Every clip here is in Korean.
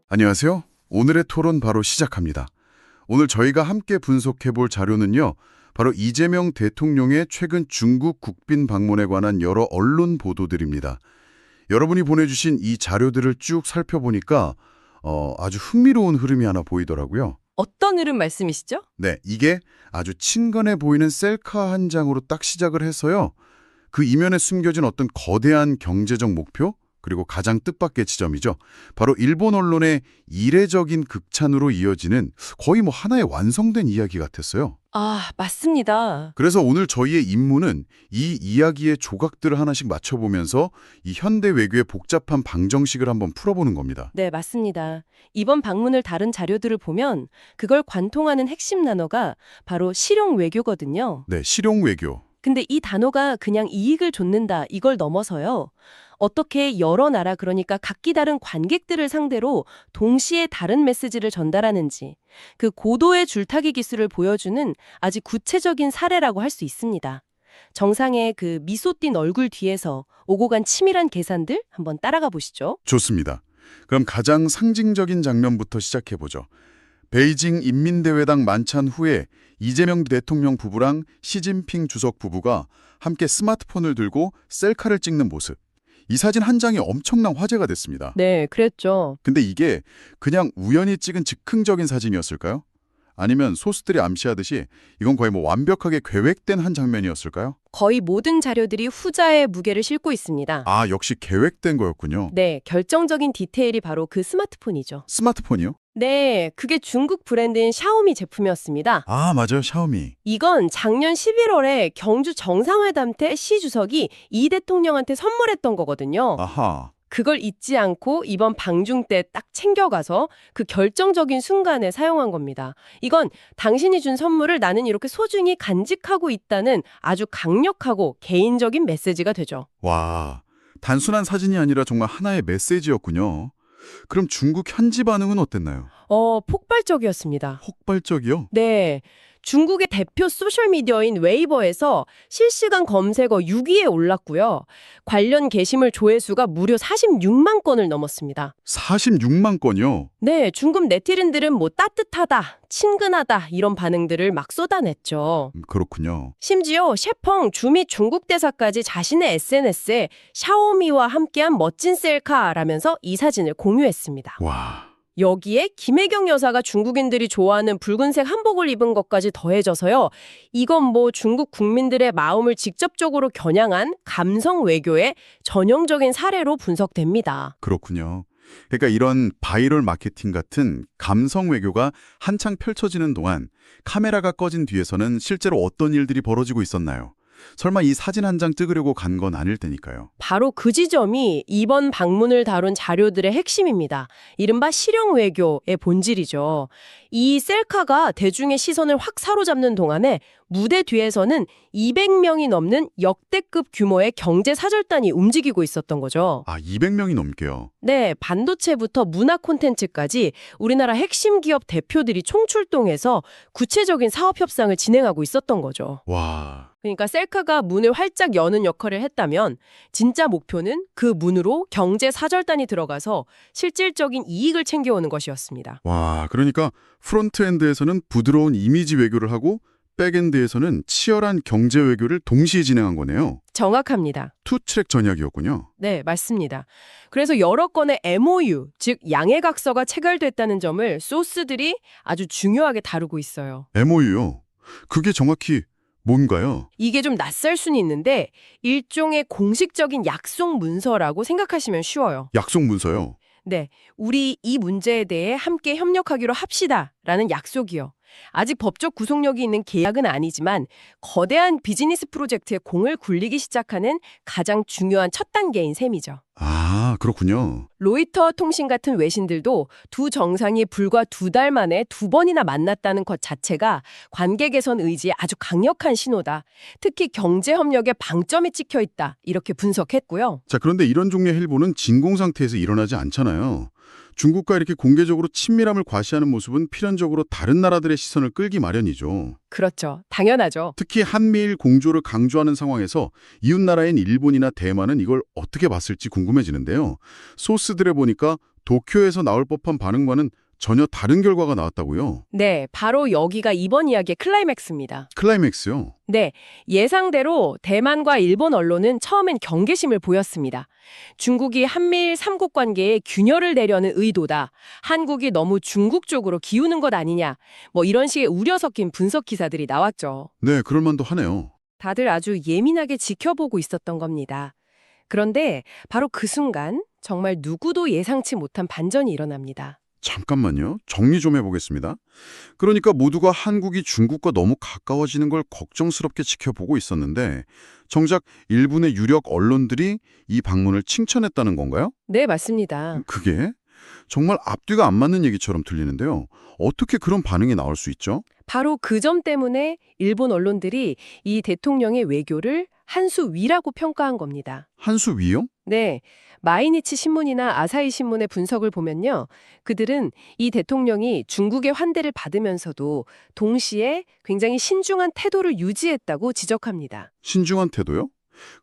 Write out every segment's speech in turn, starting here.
안녕하세요. 오늘의 토론 바로 시작합니다. 오늘 저희가 함께 분석해볼 자료는요. 바로 이재명 대통령의 최근 중국 국빈 방문에 관한 여러 언론 보도들입니다. 여러분이 보내주신 이 자료들을 쭉 살펴보니까 아주 흥미로운 흐름이 하나 보이더라고요. 어떤 흐름 말씀이시죠? 네, 이게 아주 친근해 보이는 셀카 한 장으로 딱 시작을 해서요. 그 이면에 숨겨진 어떤 거대한 경제적 목표, 그리고 가장 뜻밖의 지점이죠. 바로 일본 언론의 이례적인 극찬으로 이어지는 거의 하나의 완성된 이야기 같았어요. 아, 맞습니다. 그래서 오늘 저희의 임무는 이 이야기의 조각들을 하나씩 맞춰보면서 이 현대 외교의 복잡한 방정식을 한번 풀어보는 겁니다. 네, 맞습니다. 이번 방문을 다룬 자료들을 보면 그걸 관통하는 핵심 단어가 바로 실용 외교거든요. 네, 실용 외교. 근데 이 단어가 그냥 이익을 좇는다 이걸 넘어서요. 어떻게 여러 나라 그러니까 각기 다른 관객들을 상대로 동시에 다른 메시지를 전달하는지 그 고도의 줄타기 기술을 보여주는 아주 구체적인 사례라고 할 수 있습니다. 정상의 그 미소 띤 얼굴 뒤에서 오고 간 치밀한 계산들 한번 따라가 보시죠. 좋습니다. 그럼 가장 상징적인 장면부터 시작해보죠. 베이징 인민대회당 만찬 후에 이재명 대통령 부부랑 시진핑 주석 부부가 함께 스마트폰을 들고 셀카를 찍는 모습. 이 사진 한 장이 엄청난 화제가 됐습니다. 네, 그랬죠. 근데 이게 그냥 우연히 찍은 즉흥적인 사진이었을까요? 아니면 소수들이 암시하듯이 이건 거의 완벽하게 계획된 한 장면이었을까요? 거의 모든 자료들이 후자의 무게를 싣고 있습니다. 아, 역시 계획된 거였군요. 네, 결정적인 디테일이 바로 그 스마트폰이죠. 스마트폰이요? 네, 그게 중국 브랜드인 샤오미 제품이었습니다. 아, 맞아요. 샤오미. 이건 작년 11월에 경주 정상회담 때 시 주석이 이 대통령한테 선물했던 거거든요. 아하. 그걸 잊지 않고 이번 방중 때 딱 챙겨가서 그 결정적인 순간에 사용한 겁니다. 이건 당신이 준 선물을 나는 이렇게 소중히 간직하고 있다는 아주 강력하고 개인적인 메시지가 되죠. 와, 단순한 사진이 아니라 정말 하나의 메시지였군요. 그럼 중국 현지 반응은 어땠나요? 폭발적이었습니다. 폭발적이요? 네. 중국의 대표 소셜미디어인 웨이버에서 실시간 검색어 6위에 올랐고요. 관련 게시물 조회수가 무려 46만 건을 넘었습니다. 46만 건이요? 네, 중국 네티즌들은 따뜻하다, 친근하다 이런 반응들을 막 쏟아냈죠. 그렇군요. 심지어 셰펑 주미 중국 대사까지 자신의 SNS에 샤오미와 함께한 멋진 셀카라면서 이 사진을 공유했습니다. 와, 여기에 김혜경 여사가 중국인들이 좋아하는 붉은색 한복을 입은 것까지 더해져서요. 이건 중국 국민들의 마음을 직접적으로 겨냥한 감성 외교의 전형적인 사례로 분석됩니다. 그렇군요. 그러니까 이런 바이럴 마케팅 같은 감성 외교가 한창 펼쳐지는 동안 카메라가 꺼진 뒤에서는 실제로 어떤 일들이 벌어지고 있었나요? 설마 이 사진 한 장 찍으려고 간 건 아닐 테니까요. 바로 그 지점이 이번 방문을 다룬 자료들의 핵심입니다. 이른바 실용 외교의 본질이죠. 이 셀카가 대중의 시선을 확 사로잡는 동안에 무대 뒤에서는 200명이 넘는 역대급 규모의 경제 사절단이 움직이고 있었던 거죠. 아, 200명이 넘게요. 네, 반도체부터 문화 콘텐츠까지 우리나라 핵심 기업 대표들이 총출동해서 구체적인 사업 협상을 진행하고 있었던 거죠. 와, 그러니까 셀카가 문을 활짝 여는 역할을 했다면 진짜 목표는 그 문으로 경제 사절단이 들어가서 실질적인 이익을 챙겨오는 것이었습니다. 와, 그러니까 프론트엔드에서는 부드러운 이미지 외교를 하고 백엔드에서는 치열한 경제 외교를 동시에 진행한 거네요. 정확합니다. 투트랙 전략이었군요. 네, 맞습니다. 그래서 여러 건의 MOU, 즉 양해각서가 체결됐다는 점을 소스들이 아주 중요하게 다루고 있어요. MOU요? 그게 정확히 뭔가요? 이게 좀 낯설 수는 있는데 일종의 공식적인 약속 문서라고 생각하시면 쉬워요. 약속 문서요? 네, 우리 이 문제에 대해 함께 협력하기로 합시다라는 약속이요. 아직 법적 구속력이 있는 계약은 아니지만 거대한 비즈니스 프로젝트에 공을 굴리기 시작하는 가장 중요한 첫 단계인 셈이죠. 아, 그렇군요. 로이터 통신 같은 외신들도 두 정상이 불과 2달 만에 2번이나 만났다는 것 자체가 관계 개선 의지의 아주 강력한 신호다. 특히 경제 협력에 방점이 찍혀 있다. 이렇게 분석했고요. 자, 그런데 이런 종류의 헬보는 진공 상태에서 일어나지 않잖아요. 중국과 이렇게 공개적으로 친밀함을 과시하는 모습은 필연적으로 다른 나라들의 시선을 끌기 마련이죠. 그렇죠. 당연하죠. 특히 한미일 공조를 강조하는 상황에서 이웃나라인 일본이나 대만은 이걸 어떻게 봤을지 궁금해지는데요. 소스들에 보니까 도쿄에서 나올 법한 반응과는 전혀 다른 결과가 나왔다고요? 네, 바로 여기가 이번 이야기의 클라이맥스입니다. 클라이맥스요? 네, 예상대로 대만과 일본 언론은 처음엔 경계심을 보였습니다. 중국이 한미일 3국 관계에 균열을 내려는 의도다. 한국이 너무 중국 쪽으로 기우는 것 아니냐. 뭐 이런 식의 우려 섞인 분석 기사들이 나왔죠. 네, 그럴 만도 하네요. 다들 아주 예민하게 지켜보고 있었던 겁니다. 그런데 바로 그 순간 정말 누구도 예상치 못한 반전이 일어납니다. 잠깐만요. 정리 좀 해보겠습니다. 그러니까 모두가 한국이 중국과 너무 가까워지는 걸 걱정스럽게 지켜보고 있었는데 정작 일본의 유력 언론들이 이 방문을 칭찬했다는 건가요? 네, 맞습니다. 그게 정말 앞뒤가 안 맞는 얘기처럼 들리는데요. 어떻게 그런 반응이 나올 수 있죠? 바로 그 점 때문에 일본 언론들이 이 대통령의 외교를 한 수 위라고 평가한 겁니다. 한 수 위요? 네, 마이니치 신문이나 아사히 신문의 분석을 보면요. 그들은 이 대통령이 중국의 환대를 받으면서도 동시에 굉장히 신중한 태도를 유지했다고 지적합니다. 신중한 태도요?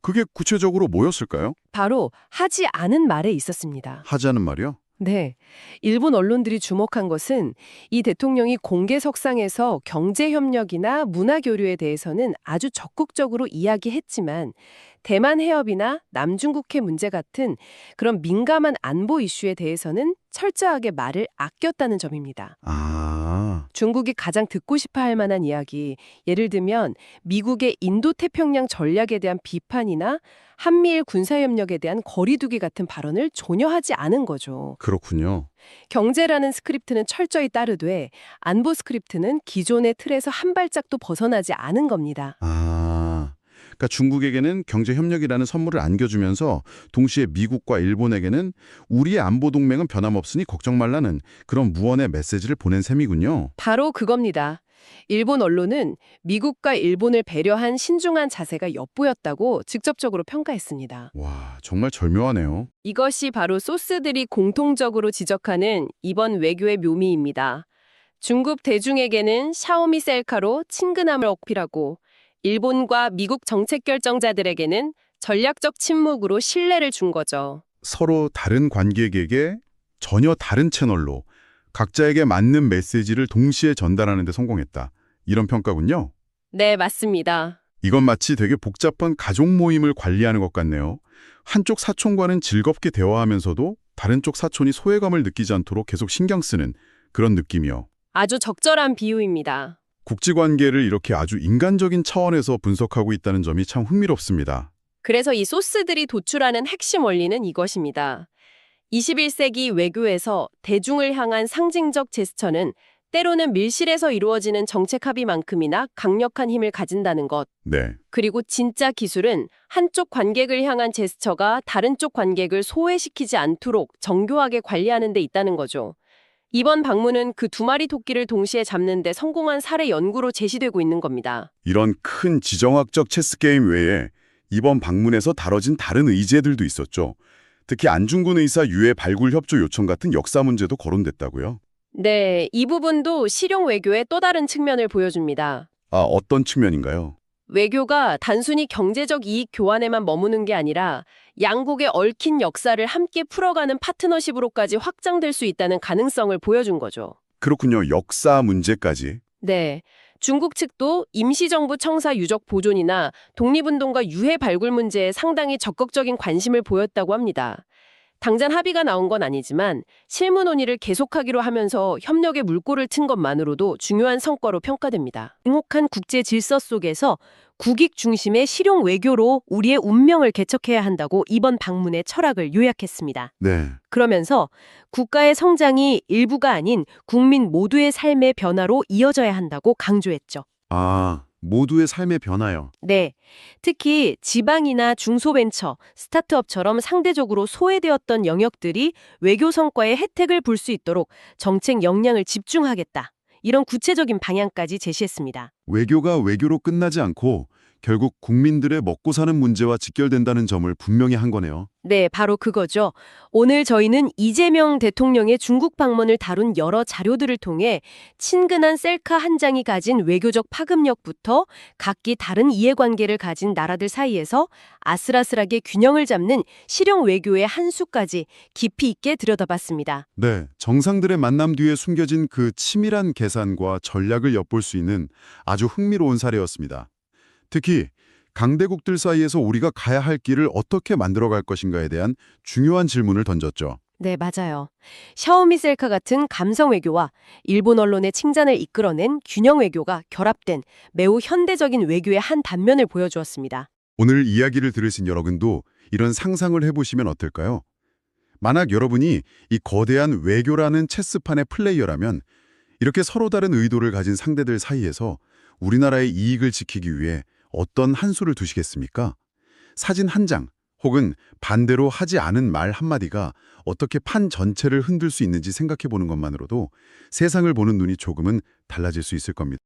그게 구체적으로 뭐였을까요? 바로 하지 않은 말에 있었습니다. 하자는 말이요? 네. 일본 언론들이 주목한 것은 이 대통령이 공개석상에서 경제협력이나 문화교류에 대해서는 아주 적극적으로 이야기했지만 대만 해협이나 남중국해 문제 같은 그런 민감한 안보 이슈에 대해서는 철저하게 말을 아꼈다는 점입니다. 아, 중국이 가장 듣고 싶어 할 만한 이야기, 예를 들면 미국의 인도태평양 전략에 대한 비판이나 한미일 군사협력에 대한 거리두기 같은 발언을 전혀 하지 않은 거죠. 그렇군요. 경제라는 스크립트는 철저히 따르되 안보 스크립트는 기존의 틀에서 한 발짝도 벗어나지 않은 겁니다. 그러니까 중국에게는 경제협력이라는 선물을 안겨주면서 동시에 미국과 일본에게는 우리의 안보 동맹은 변함없으니 걱정 말라는 그런 무언의 메시지를 보낸 셈이군요. 바로 그겁니다. 일본 언론은 미국과 일본을 배려한 신중한 자세가 엿보였다고 직접적으로 평가했습니다. 와, 정말 절묘하네요. 이것이 바로 소스들이 공통적으로 지적하는 이번 외교의 묘미입니다. 중국 대중에게는 샤오미 셀카로 친근함을 어필하고 일본과 미국 정책 결정자들에게는 전략적 침묵으로 신뢰를 준 거죠. 서로 다른 관객에게 전혀 다른 채널로 각자에게 맞는 메시지를 동시에 전달하는 데 성공했다. 이런 평가군요. 네, 맞습니다. 이건 마치 되게 복잡한 가족 모임을 관리하는 것 같네요. 한쪽 사촌과는 즐겁게 대화하면서도 다른 쪽 사촌이 소외감을 느끼지 않도록 계속 신경 쓰는 그런 느낌이요. 아주 적절한 비유입니다. 국제관계를 이렇게 아주 인간적인 차원에서 분석하고 있다는 점이 참 흥미롭습니다. 그래서 이 소스들이 도출하는 핵심 원리는 이것입니다. 21세기 외교에서 대중을 향한 상징적 제스처는 때로는 밀실에서 이루어지는 정책 합의만큼이나 강력한 힘을 가진다는 것. 네. 그리고 진짜 기술은 한쪽 관객을 향한 제스처가 다른 쪽 관객을 소외시키지 않도록 정교하게 관리하는 데 있다는 거죠. 이번 방문은 그 두 마리 토끼를 동시에 잡는 데 성공한 사례 연구로 제시되고 있는 겁니다. 이런 큰 지정학적 체스 게임 외에 이번 방문에서 다뤄진 다른 의제들도 있었죠. 특히 안중근 의사 유해 발굴 협조 요청 같은 역사 문제도 거론됐다고요? 네, 이 부분도 실용 외교의 또 다른 측면을 보여줍니다. 아, 어떤 측면인가요? 외교가 단순히 경제적 이익 교환에만 머무는 게 아니라 양국의 얽힌 역사를 함께 풀어가는 파트너십으로까지 확장될 수 있다는 가능성을 보여준 거죠. 그렇군요. 역사 문제까지. 네. 중국 측도 임시정부 청사 유적 보존이나 독립운동가 유해 발굴 문제에 상당히 적극적인 관심을 보였다고 합니다. 당장 합의가 나온 건 아니지만 실무 논의를 계속하기로 하면서 협력의 물꼬를 튼 것만으로도 중요한 성과로 평가됩니다. 냉혹한 국제 질서 속에서 국익 중심의 실용 외교로 우리의 운명을 개척해야 한다고 이번 방문의 철학을 요약했습니다. 네. 그러면서 국가의 성장이 일부가 아닌 국민 모두의 삶의 변화로 이어져야 한다고 강조했죠. 아, 모두의 삶의 변화요. 네. 특히 지방이나 중소벤처, 스타트업처럼 상대적으로 소외되었던 영역들이 외교 성과의 혜택을 볼 수 있도록 정책 역량을 집중하겠다. 이런 구체적인 방향까지 제시했습니다. 외교가 외교로 끝나지 않고 결국 국민들의 먹고 사는 문제와 직결된다는 점을 분명히 한 거네요. 네, 바로 그거죠. 오늘 저희는 이재명 대통령의 중국 방문을 다룬 여러 자료들을 통해 친근한 셀카 한 장이 가진 외교적 파급력부터 각기 다른 이해관계를 가진 나라들 사이에서 아슬아슬하게 균형을 잡는 실용 외교의 한 수까지 깊이 있게 들여다봤습니다. 네, 정상들의 만남 뒤에 숨겨진 그 치밀한 계산과 전략을 엿볼 수 있는 아주 흥미로운 사례였습니다. 특히 강대국들 사이에서 우리가 가야 할 길을 어떻게 만들어갈 것인가에 대한 중요한 질문을 던졌죠. 네, 맞아요. 샤오미 셀카 같은 감성 외교와 일본 언론의 칭찬을 이끌어낸 균형 외교가 결합된 매우 현대적인 외교의 한 단면을 보여주었습니다. 오늘 이야기를 들으신 여러분도 이런 상상을 해보시면 어떨까요? 만약 여러분이 이 거대한 외교라는 체스판의 플레이어라면 이렇게 서로 다른 의도를 가진 상대들 사이에서 우리나라의 이익을 지키기 위해 어떤 한 수를 두시겠습니까? 사진 한 장 혹은 반대로 하지 않은 말 한마디가 어떻게 판 전체를 흔들 수 있는지 생각해 보는 것만으로도 세상을 보는 눈이 조금은 달라질 수 있을 겁니다.